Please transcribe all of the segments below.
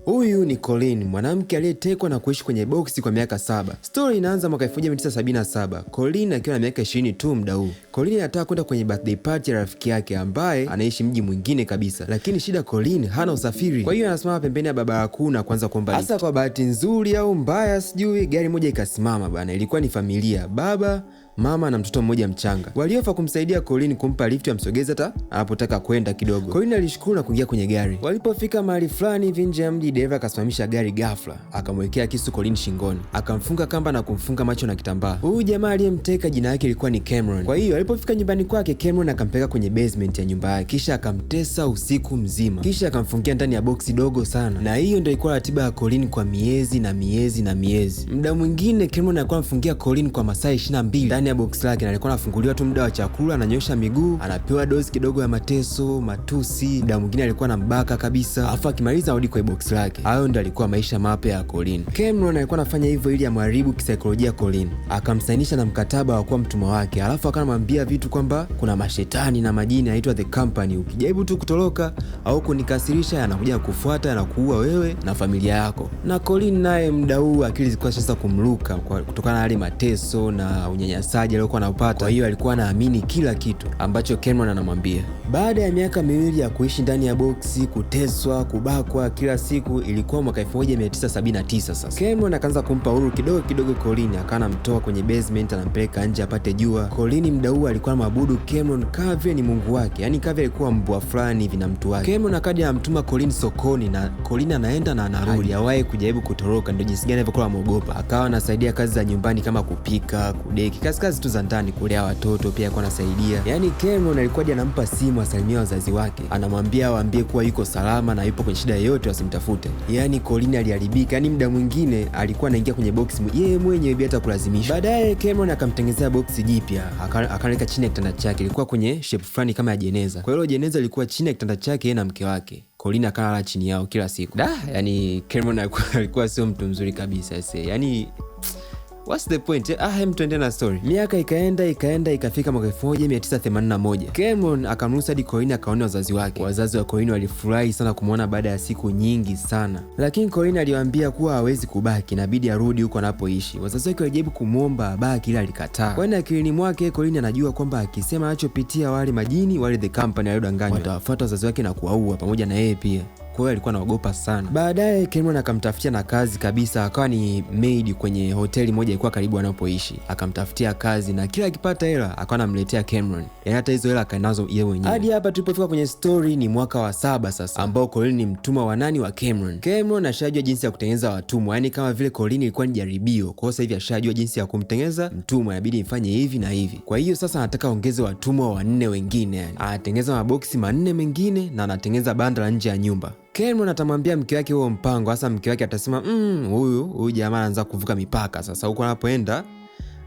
Huyu ni Colleen, mwanamke aliyetekwa na kuishi kwenye boksi kwa miaka 7. Story inaanza mwaka 1977, Colleen akiwa na miaka 20 tu muda huu. Colleen anataka kwenda kwenye birthday party ya rafiki yake ambaye anaishi mji mwingine kabisa, lakini shida Colleen hana usafiri. Kwa hiyo anasimama pembeni ya barabara kuu na kuanza kuomba. Hasa kwa bahati nzuri au mbaya sijui, gari moja ikasimama bana. Ilikuwa ni familia, baba, mama na mtoto mmoja mchanga. Waliofa kumsaidia Colleen kumpa lift amsogeze hata anapotaka kwenda kidogo. Colleen alishukuru na kuingia kwenye gari. Walipofika mahali fulani hivi nje ya mji, dereva akasimamisha gari ghafla, akamwekea kisu Colleen shingoni, akamfunga kamba na kumfunga macho na kitambaa. Huyu jamaa aliyemteka jina yake ilikuwa ni Cameron. Kwa hiyo alipofika nyumbani kwake, Cameron akampeleka kwenye basement ya nyumba yake, kisha akamtesa usiku mzima, kisha akamfungia ndani ya boksi dogo sana. Na hiyo ndio ilikuwa ratiba ya Colleen kwa miezi na miezi na miezi. Muda mwingine Cameron alikuwa anamfungia Colleen kwa masaa 22 ndani ya box lake, na alikuwa anafunguliwa tu muda wa chakula, ananyosha miguu, anapewa dozi kidogo ya mateso, matusi. Muda mwingine alikuwa anambaka kabisa, afu akimaliza arudi kwa box lake. Hayo ndio alikuwa maisha mapya ya Colleen. Cameron alikuwa anafanya hivyo ili amharibu kisaikolojia Colleen, akamsainisha na mkataba wa kuwa mtumwa wake, alafu akanamwambia vitu kwamba kuna mashetani na majini yanaitwa The Company, ukijaribu tu kutoroka au kunikasirisha yanakuja kukufuata na kuua wewe na familia yako. Na Colleen naye muda huu akili zilikuwa sasa kumruka kutokana na hali mateso na unyanyasaji aliokuwa anapata. Kwa hiyo alikuwa anaamini kila kitu ambacho Cameron anamwambia. Baada ya miaka miwili ya kuishi ndani ya boksi, kuteswa, kubakwa kila siku, ilikuwa mwaka 1979 sasa. Cameron akaanza kumpa uhuru kidogo kidogo Colleen, akawa anamtoa kwenye basement anampeleka nje apate jua. Colleen muda huu alikuwa anamwabudu Cameron kama vile ni Mungu wake, yani kama vile alikuwa mbwa fulani hivi na mtu wake. Cameron akaja anamtuma Colleen sokoni na Colleen anaenda na anarudi. Hawahi kujaribu kutoroka, ndio jinsi gani alivyokuwa ameogopa. Akawa anasaidia kazi za nyumbani kama kupika, kudeki, kazi tu za ndani, kulea watoto pia alikuwa anasaidia. Yani Cameron alikuwa anampa simu asalimia wazazi wake, anamwambia waambie kuwa yuko salama na yupo kwenye shida yoyote wasimtafute. Yani Colleen aliharibika, yani muda mwingine alikuwa anaingia kwenye box yeye mwenyewe bila hata kulazimishwa. Baadaye Cameron akamtengenezea box jipya, akaweka chini ya kitanda chake. Ilikuwa kwenye shape fulani kama ya jeneza. Kwa hiyo jeneza ilikuwa chini ya kitanda chake yeye na mke wake. Colleen akalala chini yao kila siku. Yani Cameron alikuwa sio mtu mzuri kabisa ese. Yani what's the point? Hem, tuende na story. Miaka ikaenda ikafika mwaka 1981. Cameron akamruhusu hadi Colleen akaona wazazi wake. Wazazi wa Colleen walifurahi sana kumwona baada ya siku nyingi sana. Lakini Colleen aliwaambia kuwa hawezi kubaki, inabidi arudi huko anapoishi. Wazazi wake walijaribu kumwomba abaki ila alikataa. Kwani akilini mwake Colleen anajua kwamba akisema anachopitia wale majini, wale The Company waliodanganywa, watawafuata wazazi wake na kuwaua pamoja na yeye pia. Kwa hiyo alikuwa anaogopa sana. Baadaye Cameron akamtafutia na kazi kabisa, akawa ni maid kwenye hoteli moja ilikuwa karibu anapoishi. Akamtafutia kazi na kila akipata hela akawa anamletea Cameron. Yaani hata hizo hela akainazo yeye mwenyewe. Hadi hapa tulipofika kwenye story ni mwaka wa 7 sasa, ambao Colleen ni mtumwa wa nani? Wa Cameron. Cameron ashajua jinsi ya kutengeneza watumwa, yani kama vile Colleen ilikuwa ni jaribio. Kwa hiyo sasa hivi ashajua jinsi ya kumtengeneza mtumwa, inabidi mfanye hivi na hivi. Kwa hiyo sasa anataka ongeze watumwa 4 wengine, yani anatengeneza maboksi 4 mengine na anatengeneza banda la nje ya nyumba. Cameron atamwambia mke wake huo mpango. Hasa mke wake atasema huyu jamaa anaanza kuvuka mipaka sasa, huko anapoenda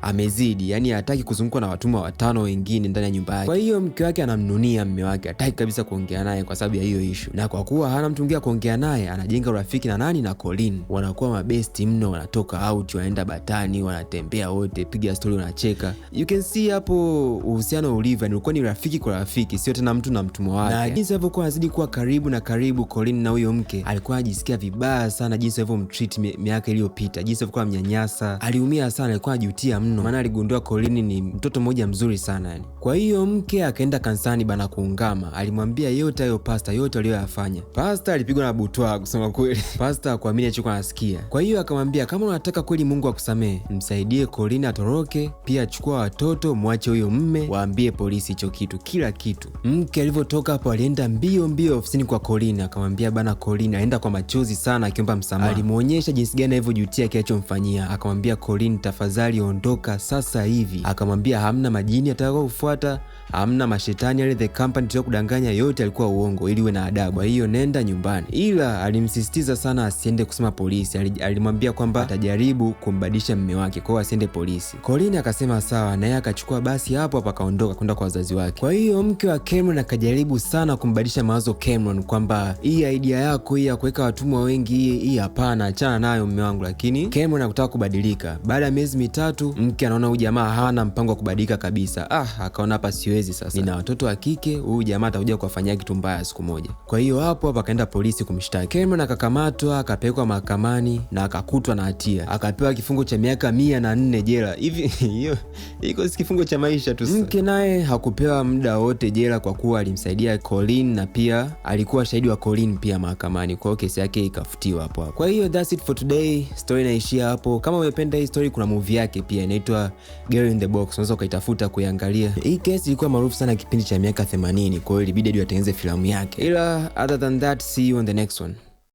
amezidi, yani hataki kuzungukwa na watumwa 5 wengine ndani ya nyumba yake. Kwa hiyo mke wake anamnunia mume wake, hataki kabisa kuongea naye kwa sababu ya hiyo issue. Na kwa kuwa hana mtu mwingine kuongea naye, anajenga urafiki na nani? Na Colleen. Wanakuwa mabesti mno, wanatoka out, wanaenda batani, wanatembea wote, piga story, wanacheka. You can see hapo uhusiano ulivyo, ni ulikuwa ni rafiki kwa rafiki, sio tena mtu na mtumwa wake. Na jinsi alivyokuwa anazidi kuwa karibu na karibu Colleen na huyo mke, alikuwa anajisikia vibaya sana jinsi alivyomtreat miaka iliyopita, jinsi alivyokuwa mnyanyasa. Aliumia sana, alikuwa anajutia maana aligundua Colleen ni mtoto mmoja mzuri sana yani. Kwa hiyo mke akaenda kanisani bana kuungama, alimwambia yote hayo pasta, yote aliyoyafanya. Pasta alipigwa na butwa kusema kweli. Pasta hakuamini alichokuwa anasikia. Kwa hiyo akamwambia kama unataka kweli Mungu akusamehe, msaidie Colleen atoroke, pia chukua watoto, mwache huyo mme, waambie polisi hicho kitu, kila kitu. Mke alivyotoka hapo alienda mbio ofisini kwa Colleen, akamwambia bana Colleen, aenda kwa machozi sana akiomba msamaha. Alimuonyesha jinsi gani alivyojutia kilichomfanyia. Akamwambia Colleen, tafadhali ondoka sasa hivi. Akamwambia hamna majini atakao kufuata, hamna mashetani yale The Company tu kudanganya, yote alikuwa uongo ili uwe na adabu. Kwa hiyo nenda nyumbani. Ila alimsisitiza sana asiende kusema polisi. Alimwambia kwamba atajaribu kumbadilisha mume wake, kwa hiyo asiende polisi. Colleen akasema sawa, na yeye akachukua basi hapo akaondoka kwenda kwa wazazi wake. Kwa hiyo mke wa Cameron akajaribu sana kumbadilisha mawazo Cameron kwamba hii idea yako hii ya kuweka watumwa wengi hii hapana, achana nayo mume wangu. Lakini Cameron hakutaka kubadilika. Baada ya miezi 3 mke anaona huyu jamaa hana mpango wa kubadilika kabisa. Akaona hapa siwezi sasa. Nina watoto wa kike, huyu jamaa atakuja kuwafanyia kitu mbaya siku moja. Kwa hiyo hapo akaenda polisi kumshtaki. Cameron akakamatwa, akapelekwa mahakamani na akakutwa na hatia. Akapewa kifungo cha miaka 104 jela. Hivi hiyo iko kifungo cha maisha tu. Mke naye hakupewa muda wote jela kwa kuwa alimsaidia Colleen na pia alikuwa shahidi wa Colleen pia mahakamani. Kwa hiyo kesi yake ikafutiwa hapo. Kwa hiyo that's it for today. Story inaishia hapo. Kama umependa hii story, kuna movie yake pia inaitwa Girl in the Box. Unaweza ukaitafuta kuiangalia. Hii kesi ilikuwa maarufu sana kipindi cha miaka 80. Kwa hiyo ilibidi atengeneze filamu yake. Ila other than that, see you on the next one.